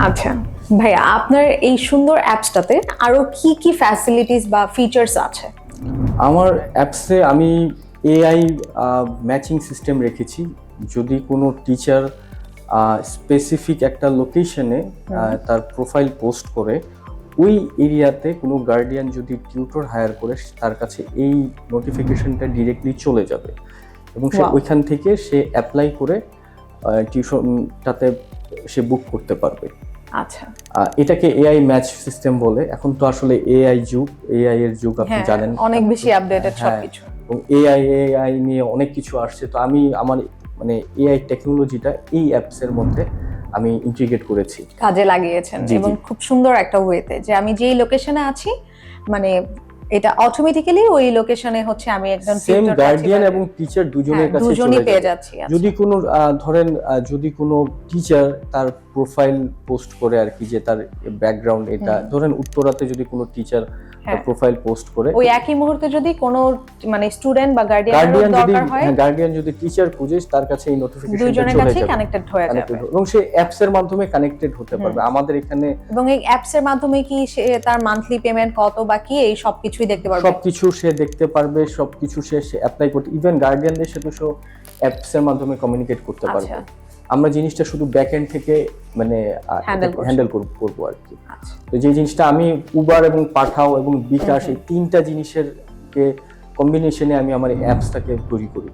আচ্ছা ভাইয়া, আপনার এই সুন্দর অ্যাপসটাতে আরো কি কি ফ্যাসিলিটিস বা ফিচার্স আছে? আমার অ্যাপসে আমি এআই ম্যাচিং সিস্টেম রেখেছি। যদি কোনো টিচার স্পেসিফিক একটা লোকেশনে তার প্রোফাইল পোস্ট করে, ওই এরিয়াতে কোনো গার্ডিয়ান যদি টিউটর হায়ার করে, তার কাছে এই নোটিফিকেশনটা ডিরেক্টলি চলে যাবে এবং সে ওইখান থেকে সে অ্যাপ্লাই করে টিউশনটাতে সে বুক করতে পারবে। আচ্ছা, এটাকে এআই ম্যাচ সিস্টেম বলে। এখন তো আসলে এআই যুগ, এআই এর যুগ, আপনি জানেন অনেক বেশি আপডেটেড সবকিছু। এবং এআই নিয়ে অনেক কিছু আসছে। তো আমি আমার মানে এআই টেকনোলজিটা এই অ্যাপসের মধ্যে আমি ইন্টিগ্রেট করেছি, কাজে লাগিয়েছেন এবং খুব সুন্দর একটা ওয়েতে যে আমি যেই লোকেশনে আছি মানে এটা অটোমেটিক্যালি ওই লোকেশনে হচ্ছে আমি একজন সেম গার্ডিয়ান এবং টিচার দুজনের কাছে দুজনই পেয়ে যাচ্ছি। যদি কোনো ধরেন যদি কোনো টিচার তার প্রোফাইল পোস্ট করে আর কি, যে তার ব্যাকগ্রাউন্ড এটা, ধরেন উত্তরাতে যদি কোনো টিচার প্রোফাইল পোস্ট করে, ওই একই মুহূর্তে যদি কোনো মানে স্টুডেন্ট বা গার্ডিয়ান দরকার হয়, গার্ডিয়ান যদি টিচার খুঁজে, তার কাছে এই নোটিফিকেশনটা দুজনের চলে কাছেই যাবে, কানেক্টেড হয়ে যাবে এবং সে অ্যাপস এর মাধ্যমে কানেক্টেড হতে পারবে আমাদের এখানে। এবং এই অ্যাপস এর মাধ্যমে কি সে তার মান্থলি পেমেন্ট কত বা কি এই সবকিছুই দেখতে পারবে, সবকিছু সে দেখতে পারবে, সবকিছু সে অ্যাপ্লাই করতে, ইভেন গার্ডিয়ানদের সাথে সে অ্যাপস এর মাধ্যমে কমিউনিকেট করতে পারবে। আমরা জিনিসটা শুধু ব্যাক এন্ড থেকে মানে হ্যান্ডেল করবো আর কি। তো যে জিনিসটা আমি উবার এবং পাঠাও এবং বিকাশ, এই তিনটা জিনিসের কম্বিনেশনে আমি আমার অ্যাপসটাকে তৈরি করি,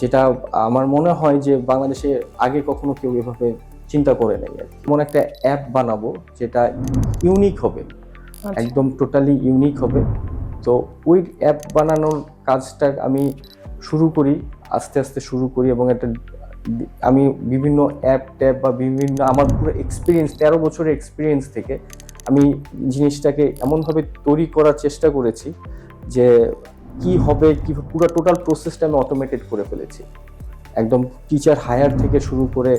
যেটা আমার মনে হয় যে বাংলাদেশে আগে কখনো কেউ এভাবে চিন্তা করে নেই। এমন একটা অ্যাপ বানাবো যেটা ইউনিক হবে, একদম টোটালি ইউনিক হবে। তো ওই অ্যাপ বানানোর কাজটা আমি শুরু করি, আস্তে আস্তে শুরু করি, এবং একটা আমি বিভিন্ন অ্যাপ ট্যাপ বা বিভিন্ন আমার পুরো এক্সপিরিয়েন্স, 13 বছরের এক্সপিরিয়েন্স থেকে আমি জিনিসটাকে এমনভাবে তৈরি করার চেষ্টা করেছি যে কি হবে, কি পুরো টোটাল প্রসেসটা আমি অটোমেটেড করে ফেলেছি। একদম টিচার হায়ার থেকে শুরু করে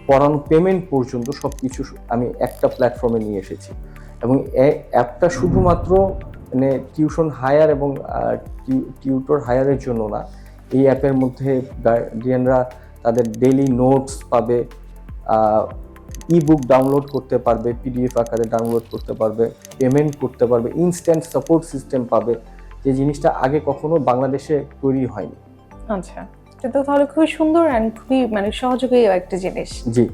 পড়ানো পেমেন্ট পর্যন্ত সব কিছু আমি একটা প্ল্যাটফর্মে নিয়ে এসেছি। এবং অ্যাপটা শুধুমাত্র মানে টিউশন হায়ার এবং টিউটর হায়ারের জন্য না, এই অ্যাপের মধ্যে গার্ডিয়ানরা তাদের ডেইলি নোটস পাবে, ইবুক ডাউনলোড করতে পারবে, পিডিএফ আকারে ডাউনলোড করতে পারবে, পেমেন্ট করতে পারবে, ইনস্ট্যান্ট সাপোর্ট সিস্টেম পাবে, যে জিনিসটা আগে কখনো বাংলাদেশে তৈরি হয়নি। আচ্ছা, এটা তো তাহলে খুবই সুন্দর এন্ড খুবই মানে সহযোগী একটা জিনিস। জি।